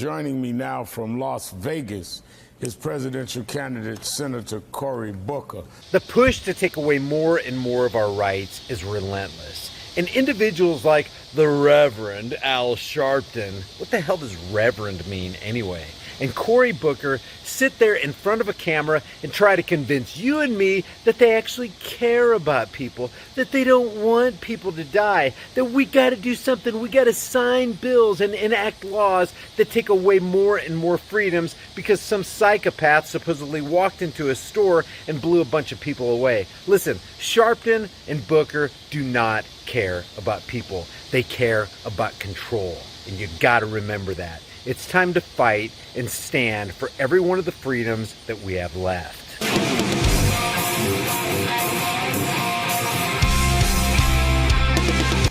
Joining me now from Las Vegas is presidential candidate Senator Cory Booker. The push to take away more and more of our rights is relentless. And individuals like the Reverend Al Sharpton, what the hell does Reverend mean anyway? And Cory Booker sit there in front of a camera and try to convince you and me that they actually care about people, that they don't want people to die, that we got to do something, we got to sign bills and enact laws that take away more and more freedoms because some psychopath supposedly walked into a store and blew a bunch of people away. Listen, Sharpton and Booker do not care about people. They care about control. And you got to remember that. It's time to fight and stand for every one of the freedoms that we have left.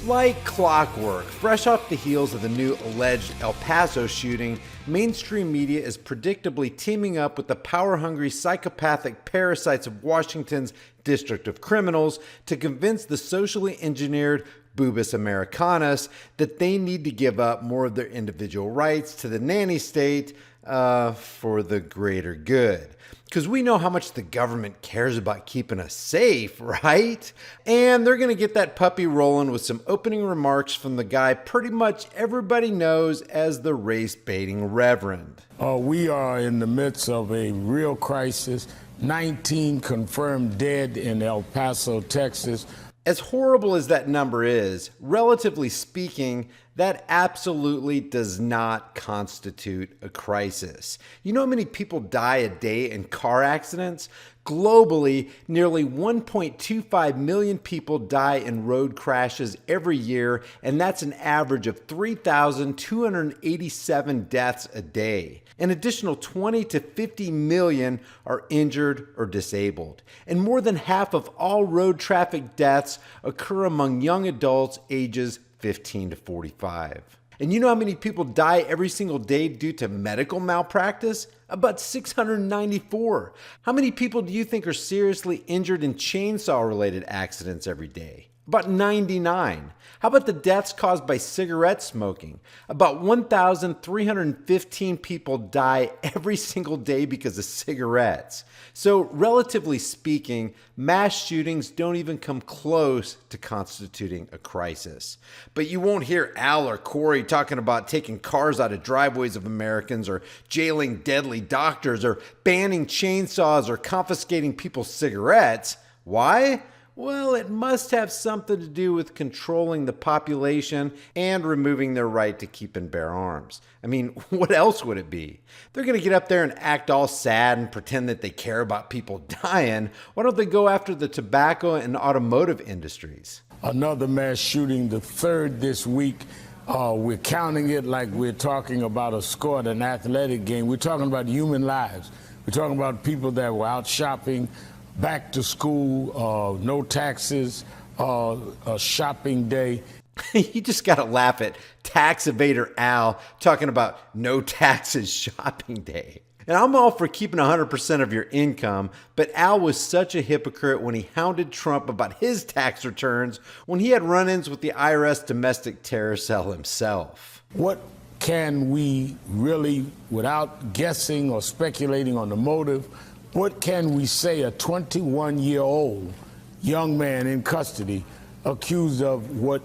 Like clockwork, fresh off the heels of the new alleged El Paso shooting, mainstream media is predictably teaming up with the power-hungry psychopathic parasites of Washington's District of Criminals to convince the socially engineered Boobus Americanus that they need to give up more of their individual rights to the nanny state for the greater good. Because we know how much the government cares about keeping us safe, right? And they're going to get that puppy rolling with some opening remarks from the guy pretty much everybody knows as the race-baiting Reverend. We are in the midst of a real crisis. 19 confirmed dead in El Paso, Texas. As horrible as that number is, relatively speaking, that absolutely does not constitute a crisis. You know how many people die a day in car accidents? Globally, nearly 1.25 million people die in road crashes every year, and that's an average of 3,287 deaths a day. An additional 20 to 50 million are injured or disabled. And more than half of all road traffic deaths occur among young adults ages 15 to 45. And you know how many people die every single day due to medical malpractice? About 694. How many people do you think are seriously injured in chainsaw-related accidents every day? About 99. How about the deaths caused by cigarette smoking? About 1,315 people die every single day because of cigarettes. So, relatively speaking, mass shootings don't even come close to constituting a crisis. But you won't hear Al or Cory talking about taking cars out of driveways of Americans or jailing deadly doctors or banning chainsaws or confiscating people's cigarettes. Why? Well, it must have something to do with controlling the population and removing their right to keep and bear arms. I mean, what else would it be? They're going to get up there and act all sad and pretend that they care about people dying. Why don't they go after the tobacco and automotive industries? Another mass shooting, the third this week. We're counting it like we're talking about a score at an athletic game. We're talking about human lives. We're talking about people that were out shopping, back to school, no taxes, a shopping day. You just got to laugh at tax evader Al talking about no taxes shopping day. And I'm all for keeping 100% of your income, but Al was such a hypocrite when he hounded Trump about his tax returns when he had run-ins with the IRS domestic terror cell himself. What can we really, without guessing or speculating on the motive, what can we say a 21-year-old young man in custody accused of what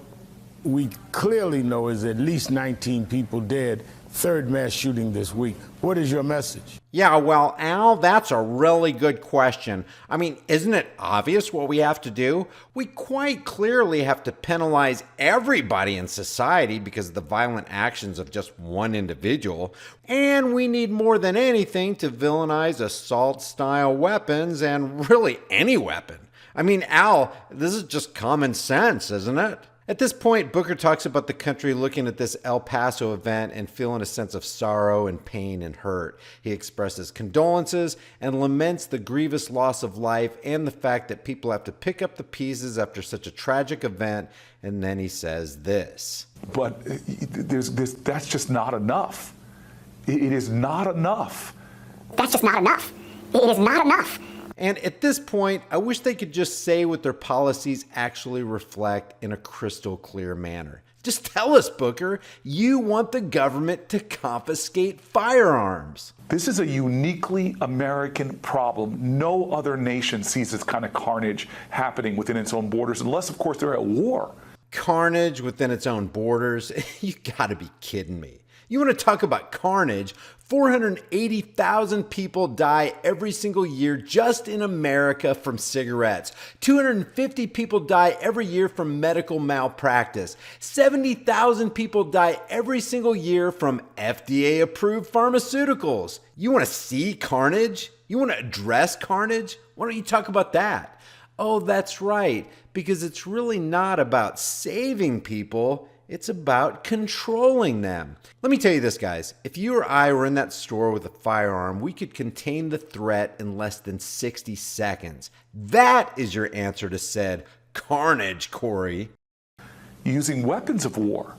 we clearly know is at least 19 people dead, third mass shooting this week? What is your message? Yeah, well, Al, that's a really good question. I mean, isn't it obvious what we have to do? We quite clearly have to penalize everybody in society because of the violent actions of just one individual. And we need more than anything to villainize assault-style weapons and really any weapon. I mean, Al, this is just common sense, isn't it? At this point, Booker talks about the country looking at this El Paso event and feeling a sense of sorrow and pain and hurt. He expresses condolences and laments the grievous loss of life and the fact that people have to pick up the pieces after such a tragic event. And then he says this. But that's just not enough. It is not enough. That's just not enough. It is not enough. And at this point, I wish they could just say what their policies actually reflect in a crystal clear manner. Just tell us, Booker, you want the government to confiscate firearms. This is a uniquely American problem. No other nation sees this kind of carnage happening within its own borders, unless, of course, they're at war. Carnage within its own borders? You gotta be kidding me. You want to talk about carnage? 480,000 people die every single year just in America from cigarettes. 250 people die every year from medical malpractice. 70,000 people die every single year from FDA-approved pharmaceuticals. You want to see carnage? You want to address carnage? Why don't you talk about that? Oh, that's right, because it's really not about saving people. It's about controlling them. Let me tell you this, guys. If you or I were in that store with a firearm, we could contain the threat in less than 60 seconds. That is your answer to said carnage, Corey. Using weapons of war.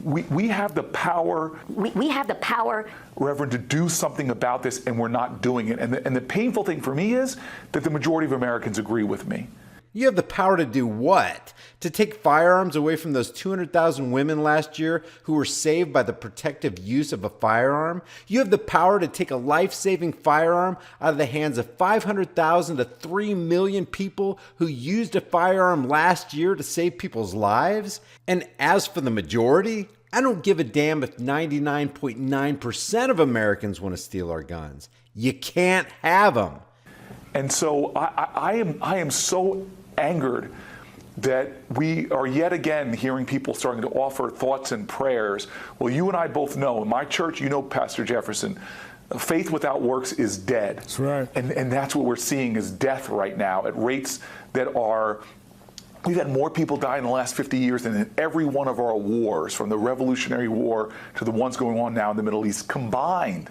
We have the power. We have the power, Reverend, to do something about this, and we're not doing it. And the painful thing for me is that the majority of Americans agree with me. You have the power to do what? To take firearms away from those 200,000 women last year who were saved by the protective use of a firearm? You have the power to take a life-saving firearm out of the hands of 500,000 to 3 million people who used a firearm last year to save people's lives? And as for the majority, I don't give a damn if 99.9% of Americans want to steal our guns. You can't have them. And so I am so angered that we are yet again hearing people starting to offer thoughts and prayers. Well, you and I both know, in my church, you know, Pastor Jefferson, faith without works is dead. That's right. And that's what we're seeing is death right now at rates that are, we've had more people die in the last 50 years than in every one of our wars, from the Revolutionary War to the ones going on now in the Middle East combined.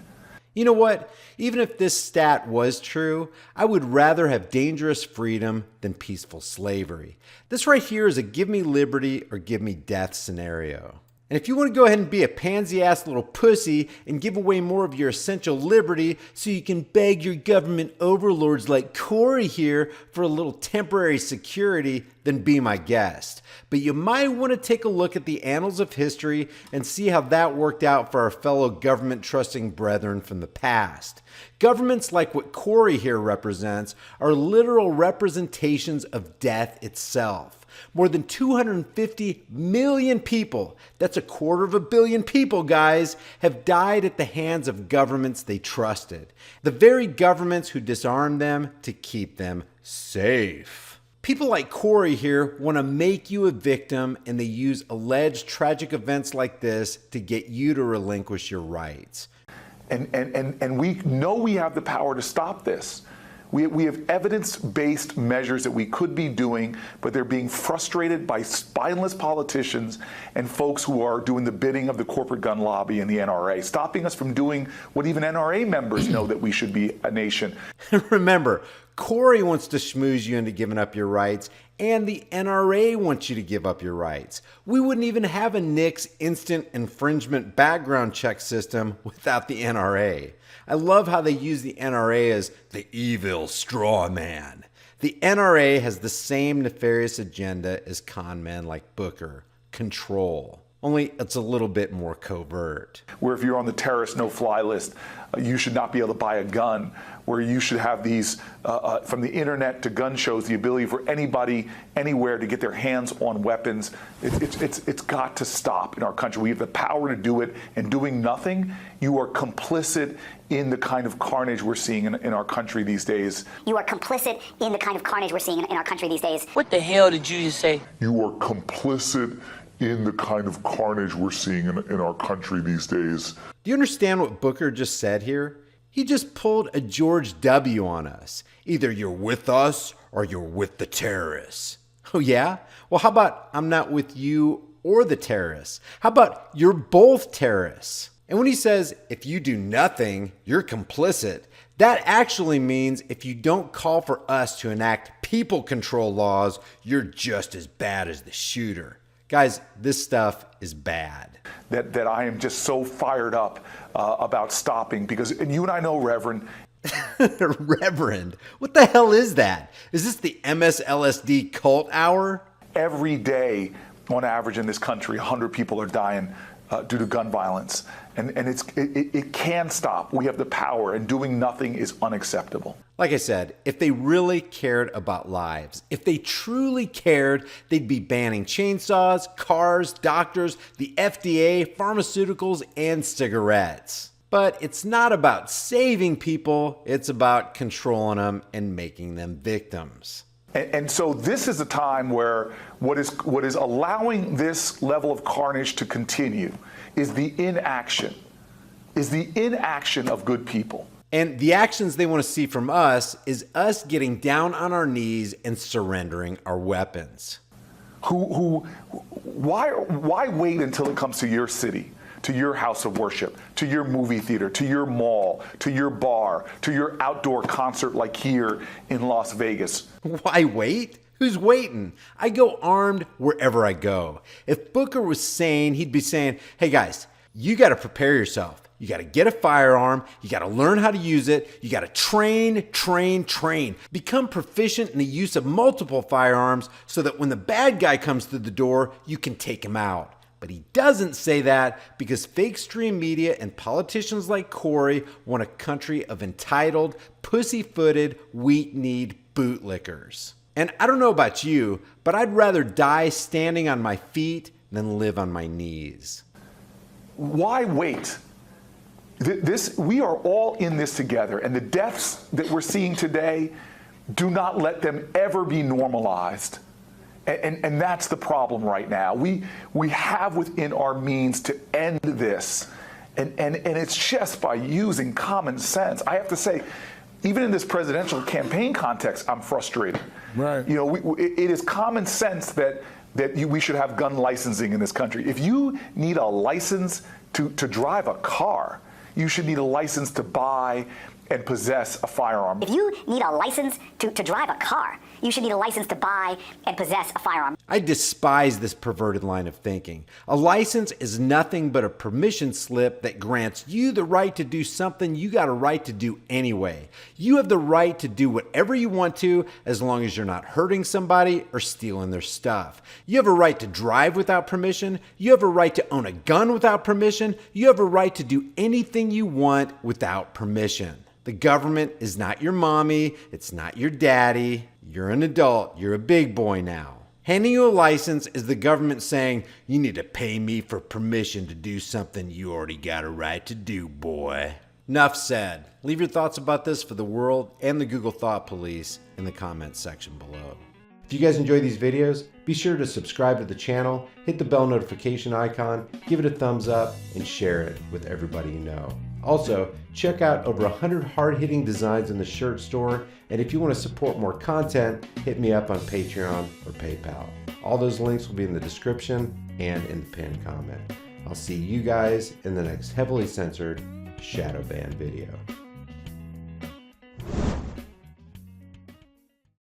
You know what? Even if this stat was true, I would rather have dangerous freedom than peaceful slavery. This right here is a give me liberty or give me death scenario. And if you want to go ahead and be a pansy-ass little pussy and give away more of your essential liberty so you can beg your government overlords like Corey here for a little temporary security, then be my guest. But you might want to take a look at the annals of history and see how that worked out for our fellow government-trusting brethren from the past. Governments like what Corey here represents are literal representations of death itself. More than 250 million people, that's 250 million people, guys, have died at the hands of governments they trusted. The very governments who disarmed them to keep them safe. People like Corey here want to make you a victim, and they use alleged tragic events like this to get you to relinquish your rights. And we know we have the power to stop this. We have evidence-based measures that we could be doing, but they're being frustrated by spineless politicians and folks who are doing the bidding of the corporate gun lobby and the NRA, stopping us from doing what even NRA members know that we should be a nation. Remember, Corey wants to schmooze you into giving up your rights, and the NRA wants you to give up your rights. We wouldn't even have a NICS instant infringement background check system without the NRA. I love how they use the NRA as the evil straw man. The NRA has the same nefarious agenda as con men like Booker: control. Only it's a little bit more covert. Where if you're on the terrorist no-fly list, you should not be able to buy a gun. Where you should have these, from the internet to gun shows, the ability for anybody, anywhere to get their hands on weapons. It's got to stop in our country. We have the power to do it, and doing nothing, you are complicit in the kind of carnage we're seeing in our country these days. You are complicit in the kind of carnage we're seeing in our country these days. What the hell did you just say? You are complicit in the kind of carnage we're seeing in our country these days. Do you understand what Booker just said here? He just pulled a George W. on us. Either you're with us or you're with the terrorists. Oh yeah? Well, how about I'm not with you or the terrorists? How about you're both terrorists? And when he says, if you do nothing, you're complicit, that actually means if you don't call for us to enact people control laws, you're just as bad as the shooter. Guys, this stuff is bad. That I am just so fired up about stopping, because, and you and I know, Reverend. Reverend? What the hell is that? Is this the MSLSD cult hour? Every day, on average in this country, 100 people are dying due to gun violence. And it can stop. We have the power, and doing nothing is unacceptable. Like I said, if they really cared about lives, if they truly cared, they'd be banning chainsaws, cars, doctors, the FDA, pharmaceuticals, and cigarettes. But it's not about saving people, it's about controlling them and making them victims. And so this is a time where what is allowing this level of carnage to continue is the inaction of good people. And the actions they want to see from us is us getting down on our knees and surrendering our weapons. Why wait until it comes to your city, to your house of worship, to your movie theater, to your mall, to your bar, to your outdoor concert like here in Las Vegas? Why wait? Who's waiting? I go armed wherever I go. If Booker was sane, he'd be saying, hey guys, you got to prepare yourself. You got to get a firearm. You got to learn how to use it. You got to train. Become proficient in the use of multiple firearms so that when the bad guy comes through the door, you can take him out. But he doesn't say that because fake stream media and politicians like Corey want a country of entitled, pussy-footed, weak-kneed bootlickers. And I don't know about you, but I'd rather die standing on my feet than live on my knees. Why wait? We are all in this together, and the deaths that we're seeing today, do not let them ever be normalized. And that's the problem right now. We have within our means to end this, and it's just by using common sense. I have to say, even in this presidential campaign context, I'm frustrated. Right. You know, it is common sense that we should have gun licensing in this country. If you need a license to drive a car, you should need a license to buy and possess a firearm. If you need a license to drive a car, you should need a license to buy and possess a firearm. I despise this perverted line of thinking. A license is nothing but a permission slip that grants you the right to do something you got a right to do anyway. You have the right to do whatever you want to as long as you're not hurting somebody or stealing their stuff. You have a right to drive without permission. You have a right to own a gun without permission. You have a right to do anything you want without permission. The government is not your mommy. It's not your daddy. You're an adult. You're a big boy now. Handing you a license is the government saying, you need to pay me for permission to do something you already got a right to do, boy. Enough said. Leave your thoughts about this for the world and the Google Thought Police in the comments section below. If you guys enjoy these videos, be sure to subscribe to the channel, hit the bell notification icon, give it a thumbs up, and share it with everybody you know. Also, check out over 100 hard-hitting designs in the shirt store, and if you want to support more content, hit me up on Patreon or PayPal. All those links will be in the description and in the pinned comment. I'll see you guys in the next heavily censored shadow ban video.